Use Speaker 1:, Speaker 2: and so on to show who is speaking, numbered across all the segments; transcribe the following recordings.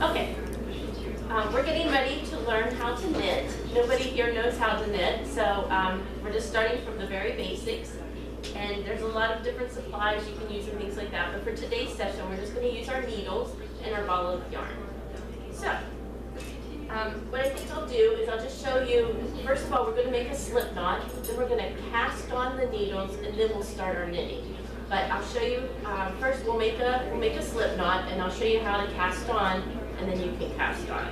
Speaker 1: Okay, we're getting ready to learn how to knit. Nobody here knows how to knit, so we're just starting from the very basics. And there's a lot of different supplies you can use and things like that. But for today's session, we're just going to use our needles and our ball of yarn. So, what I think I'll do is I'll just show you, first of all, we're going to make a slip knot, then we're going to cast on the needles, and then we'll start our knitting. But I'll show you, first we'll make a slip knot, and I'll show you how to cast on, and then you can cast on.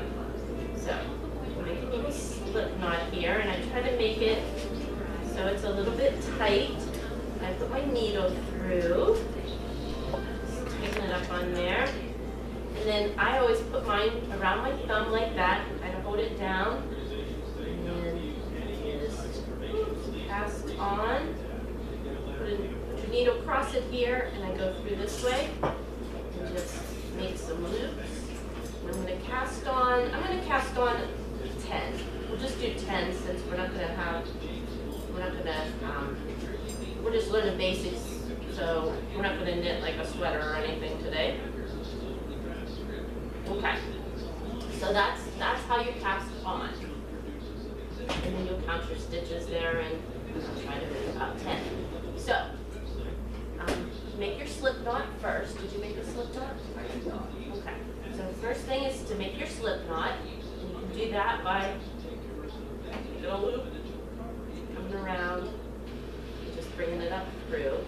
Speaker 1: So, we'll make a little slip knot here, and I try to make it so it's a little bit tight. I put my needle through, tighten it up on there. And then I always put mine around my thumb like that, kind of hold it down, and then just cast on. Put your needle across it here, and I go through this way, and just make some loops. And I'm going to cast on, 10. We'll just do 10 since we're just learning basics, so we're not going to knit like a sweater or anything today. Okay, so that's how you cast on. And then you'll count your stitches there, and I'll try to do about 10. So, make your slip knot first. Did you make a slip knot? Okay, so the first thing is to make your slip knot. And you can do that by making a loop, coming around, and just bringing it up through.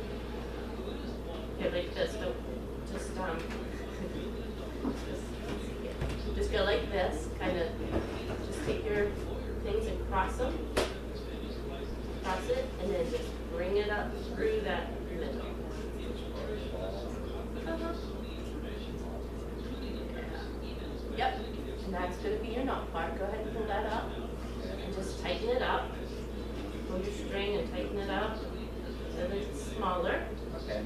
Speaker 1: Okay, like this, don't, just go like this, kind of, just take your things and cross them, cross it, and then just bring it up through that middle. Yep, and that's going to be your knot part. Go ahead and pull that up, and just tighten it up. Pull your string and tighten it up so that it's smaller.
Speaker 2: Okay.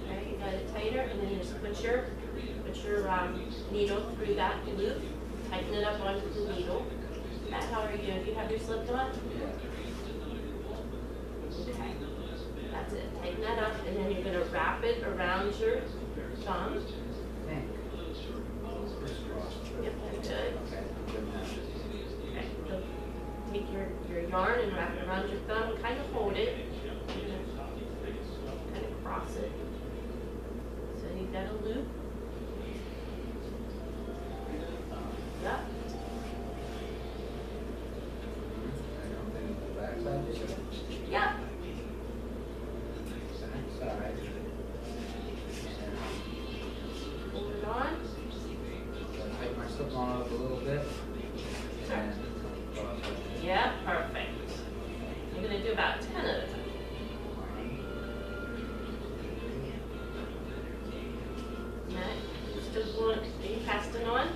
Speaker 1: Okay, you got it tighter, and then just put your needle through that loop, tighten it up onto the needle. That's how are you doing? Do you have your slip knot? Okay, that's it. Tighten that up, and then you're going to wrap it around your thumb. Yep, that's good. Okay, so take your yarn and wrap it around your thumb, kind of hold it, kind of cross it. So you've got a loop. Yep. Yep. Hold it on.
Speaker 2: Tighten my slip knot up a little bit.
Speaker 1: Sure. Yeah, perfect. I'm going to do about 10 of them. Okay. Still going, are you casting on?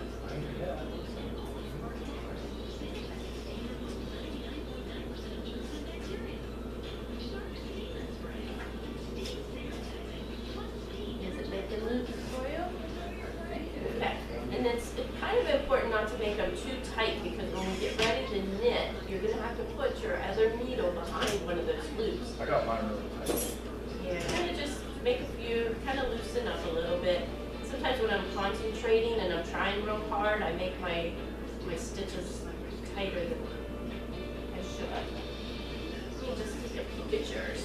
Speaker 1: Is it making loops for you? Okay. And it's kind of important not to make them too tight, because when we get ready to knit, you're going to have to put your other needle behind one of those loops.
Speaker 2: I got mine really tight.
Speaker 1: Yeah, kind of just make a few, kind of loosen up a little bit. Sometimes when I'm concentrating and I'm trying real hard, I make my stitches tighter than I should. Let me just take a peek at yours.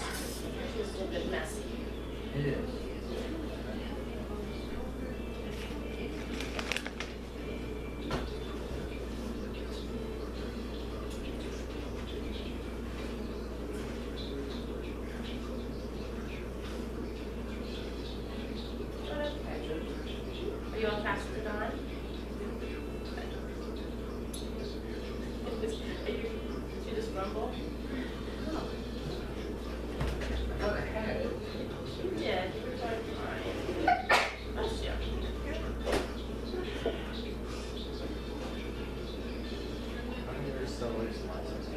Speaker 1: Yours is a little bit messy.
Speaker 2: It is.
Speaker 1: Are you all casted on? Did you just rumble?
Speaker 2: I thought I had it.
Speaker 1: Yeah, you were doing fine. Bless you.
Speaker 2: There's so much license.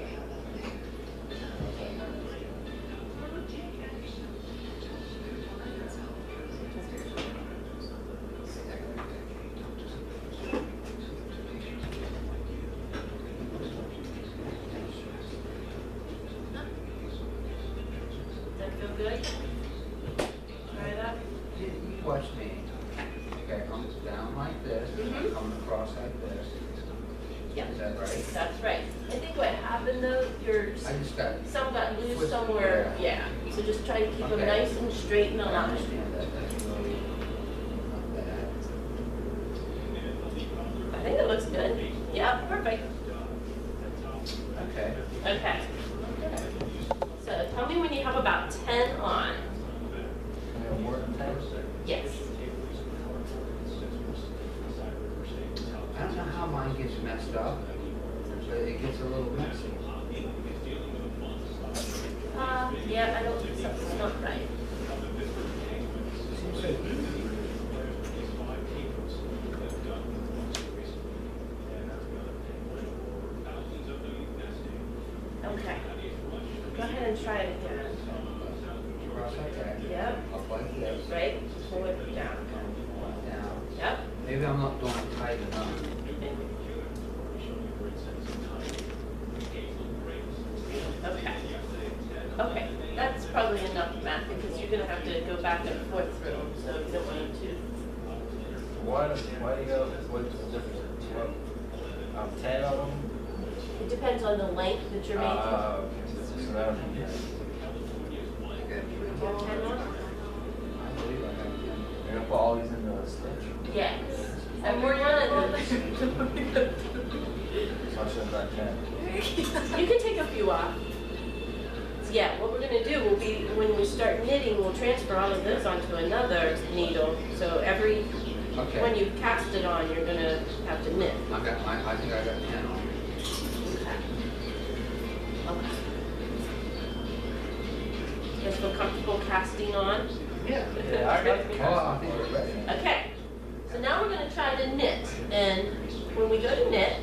Speaker 2: Okay, comes down like this,
Speaker 1: Mhm.
Speaker 2: coming across like this.
Speaker 1: Yeah.
Speaker 2: Is that right?
Speaker 1: That's right. I think what happened though,
Speaker 2: I just got,
Speaker 1: some got loose
Speaker 2: Twist-
Speaker 1: somewhere, yeah. So just try to keep them
Speaker 2: Okay.
Speaker 1: nice and straight and
Speaker 2: I
Speaker 1: aligned.
Speaker 2: understand that, that's really not bad.
Speaker 1: I think it looks good. Yeah, perfect.
Speaker 2: Okay.
Speaker 1: Okay. So tell me when you have about 10 on.
Speaker 2: We have more than 10?
Speaker 1: Yes.
Speaker 2: I don't know how mine gets messed up, but it gets a little messy.
Speaker 1: Yeah, I don't think something's not right.
Speaker 2: Seems so easy.
Speaker 1: Okay. Go ahead and try it again.
Speaker 2: Cross like that.
Speaker 1: Yep.
Speaker 2: Up like this.
Speaker 1: Right? Pull it down.
Speaker 2: Down.
Speaker 1: Yep.
Speaker 2: Maybe I'm not doing it tight enough.
Speaker 1: Okay. Okay. That's probably enough, Matt, because you're gonna have to go back and forth through them, so you don't want to.
Speaker 3: Why do you go, what's the difference? What, 10 of them?
Speaker 1: It depends on the length that you're making.
Speaker 3: So that would be,
Speaker 2: I got three.
Speaker 1: You have 10 on?
Speaker 2: I believe I got 10.
Speaker 3: you're gonna put all these into a stitch?
Speaker 1: Yes. Every one of them.
Speaker 3: So I should have done 10.
Speaker 1: You can take a few off. So yeah, what we're gonna do will be, when we start knitting, we'll transfer all of those onto another needle. So every, when
Speaker 2: Okay.
Speaker 1: you cast it on, you're gonna have to knit.
Speaker 2: I got mine, I think I got 10 on.
Speaker 1: Okay. You guys feel comfortable casting on?
Speaker 2: Yeah.
Speaker 3: Yeah, I got the
Speaker 2: Oh, I think we're ready.
Speaker 1: Okay, so now we're gonna try to knit, and when we go to knit,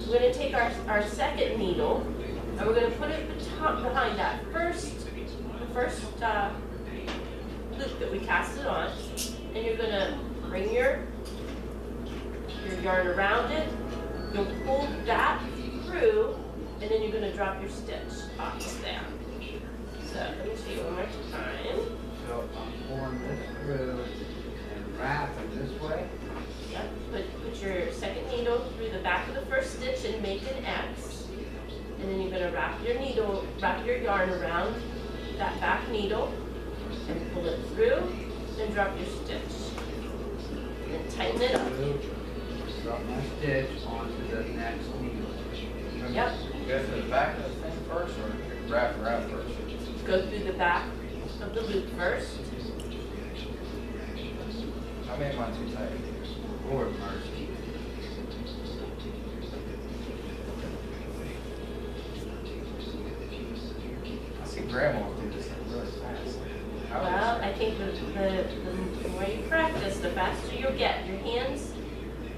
Speaker 1: we're gonna take our second needle, and we're gonna put it behind that first loop that we casted on, and you're gonna bring your yarn around it, you'll pull that through, and then you're gonna drop your stitch off there. So, let me see one more time.
Speaker 2: So I'm pulling this through and wrapping this way.
Speaker 1: Yep, put your second needle through the back of the first stitch and make an X. And then you're gonna wrap your yarn around that back needle and pull it through and drop your stitch. And then tighten it up.
Speaker 2: Drop my stitch onto the next needle.
Speaker 1: Yep,
Speaker 3: Go through the back of the thing first or wrap it around first?
Speaker 1: go through the back of the loop first.
Speaker 3: I made mine too tight.
Speaker 2: Lord mercy.
Speaker 3: I see grandma do this thing really fast. How is
Speaker 1: Well,
Speaker 3: it?
Speaker 1: I think the more you practice, the faster you'll get. Your hands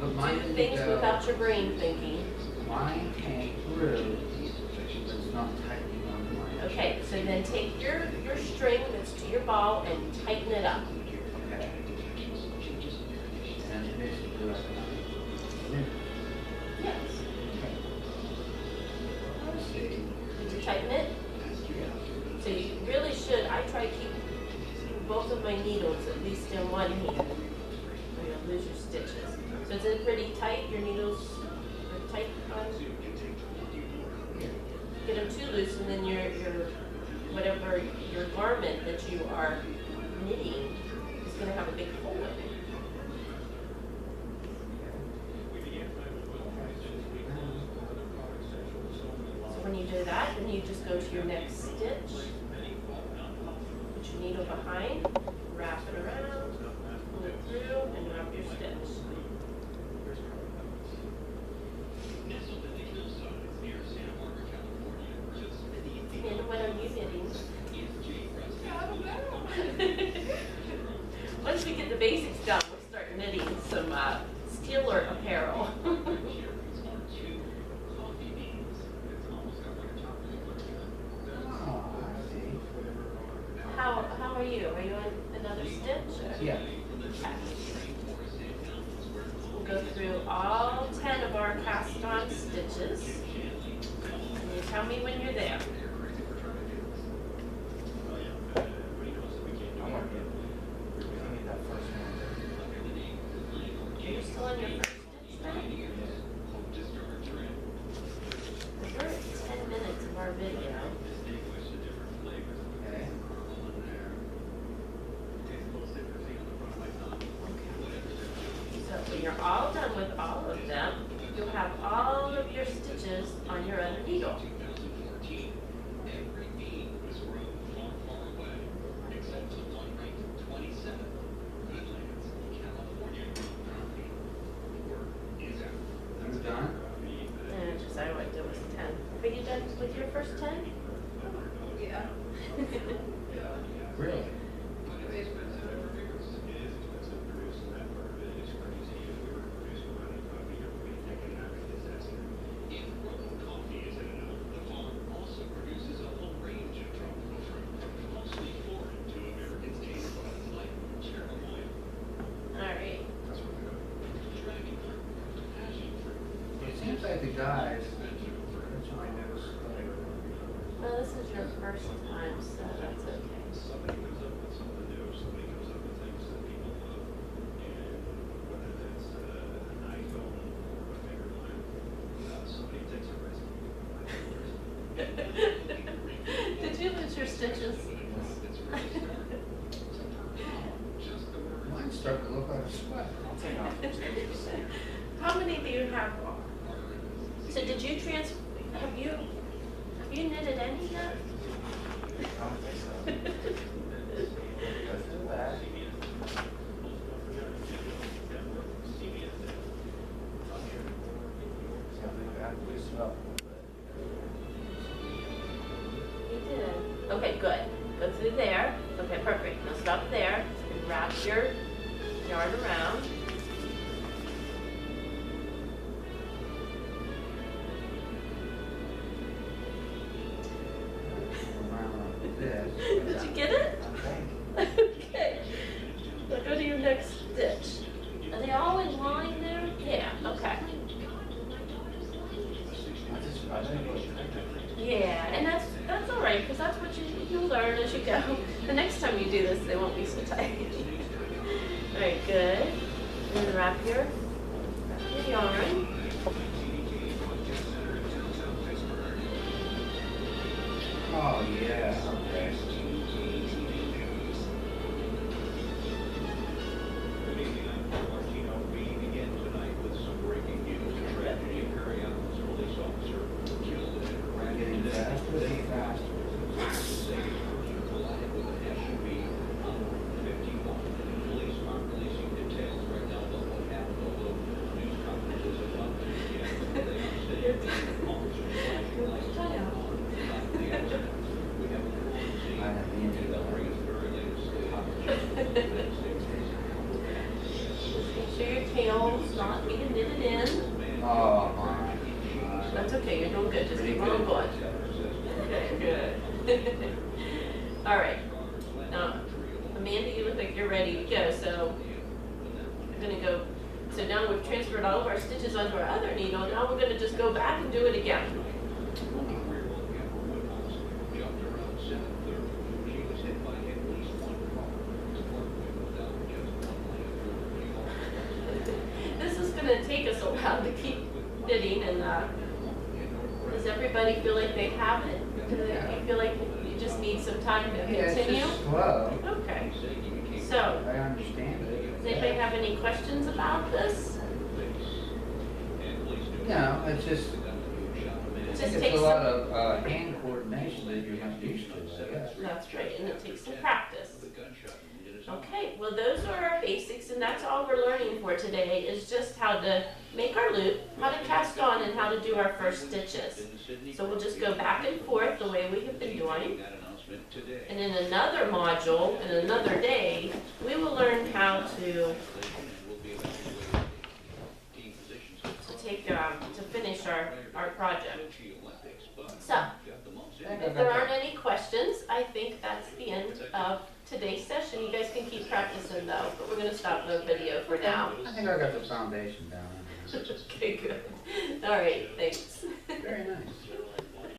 Speaker 2: But mine
Speaker 1: do
Speaker 2: didn't
Speaker 1: things
Speaker 2: go-
Speaker 1: without your brain thinking.
Speaker 2: Mine came through, but it's not tightening on mine.
Speaker 1: Okay, so then take your string that's to your ball and tighten it up.
Speaker 2: Okay. And basically like that.
Speaker 1: Yes.
Speaker 2: Let's see.
Speaker 1: Did you tighten it?
Speaker 2: Yeah.
Speaker 1: So you really should, I try to keep both of my needles at least in one hand, or you'll lose your stitches. So is it pretty tight, your needles are tight on? Get them too loose and then your whatever, your garment that you are knitting is gonna have a big hole in it. So when you do that, then you just go to your next stitch, put your needle behind, wrap it around, pull it through, and drop your stitch. And what are you knitting? I don't know. Once we get the basics done, we'll start knitting some Steeler apparel.
Speaker 2: Oh, I see.
Speaker 1: How are you? Are you on another stitch? Or?
Speaker 2: Yeah.
Speaker 1: Okay. We'll go through all 10 of our cast on stitches. And you tell me when you're there.
Speaker 3: I want to get, I need that first one.
Speaker 1: cancel on your first stitch then? We're at 10 minutes of our video.
Speaker 2: Okay.
Speaker 1: So when you're all done with all of them, you'll have all of your stitches on your other needle.
Speaker 2: I'm done.
Speaker 1: And just I what it was 10. Are you done with your first 10?
Speaker 4: Yeah.
Speaker 2: Really?
Speaker 1: Alright.
Speaker 2: It seems like the guys, that's why I never studied.
Speaker 1: Well, this is your first time, so that's okay.
Speaker 5: Somebody comes up with something new, somebody comes up with things that people love, and whether that's an iPhone or a finger line, somebody takes a recipe.
Speaker 1: Did you lose your stitches?
Speaker 2: Mine's starting to look like a sweat.
Speaker 3: I'll take off your stitches.
Speaker 1: How many do you have? So did you have you knitted any yet?
Speaker 3: I don't think so. Let's do that. Something I have to loosen up a little bit.
Speaker 1: You did. Okay, good. Go through there. Okay, perfect. Now stop there. And wrap your yarn around.
Speaker 2: Around like this.
Speaker 1: Did you get it?
Speaker 3: Okay.
Speaker 1: Okay. Now go to your next stitch. Are they all in line there? Yeah, okay.
Speaker 3: I think it was perfect.
Speaker 1: Yeah, and that's all right, because that's what you'll learn as you go. The next time you do this, they won't be so tight. All right, good. And then wrap your yarn.
Speaker 2: Oh, yeah, okay.
Speaker 5: Martino, we begin tonight with some breaking news. Tragedy occurring on this police officer killed in a
Speaker 2: I'm
Speaker 5: crash
Speaker 2: getting
Speaker 5: today.
Speaker 2: faster and faster.
Speaker 5: Collided with an SUV on 51. Police aren't releasing details right now about what happened, although news conferences have not been yet. They are saying officers flashing lights on the accident. We have a crew on scene.
Speaker 2: I have the
Speaker 5: And they'll bring us the very latest United States.
Speaker 1: Make sure your tail's not being knitted in.
Speaker 2: Oh, my.
Speaker 1: That's okay, you're doing good. Just
Speaker 2: Pretty
Speaker 1: keep on
Speaker 2: good.
Speaker 1: going. Okay, good. All right. Now, Amanda, you look like you're ready to go, so we're gonna go. So now we've transferred all of our stitches onto our other needle. Now we're gonna just go back and do it again.
Speaker 5: Jumped around 7:30. She was hit by at least one car. Department without just one lane.
Speaker 1: This is gonna take us a while to keep knitting, and does everybody feel like they have it? Do you feel like you just need some time to
Speaker 2: Yeah, it's
Speaker 1: continue?
Speaker 2: just slow.
Speaker 1: Okay. So,
Speaker 2: I understand it.
Speaker 1: does anybody have any questions about this?
Speaker 2: No, it's just,
Speaker 1: It
Speaker 2: I
Speaker 1: just
Speaker 2: think it's
Speaker 1: takes
Speaker 2: a lot
Speaker 1: some,
Speaker 2: of hand coordination that you're not used to, I guess.
Speaker 1: that's right, and it takes some practice.
Speaker 5: The gunshot in his arm.
Speaker 1: Okay, well, those are our basics, and that's all we're learning for today, is just how to make our loop, how to cast on, and how to do our first stitches. So we'll just go back and forth the way we have been doing.
Speaker 5: That announcement today.
Speaker 1: And in another module, in another day, we will learn how to finish our project. So, if there aren't any questions, I think that's the end of today's session. You guys can keep practicing though, but we're gonna stop the video for now.
Speaker 2: I think I got the foundation down.
Speaker 1: Okay, good. All right, thanks.
Speaker 2: Very nice.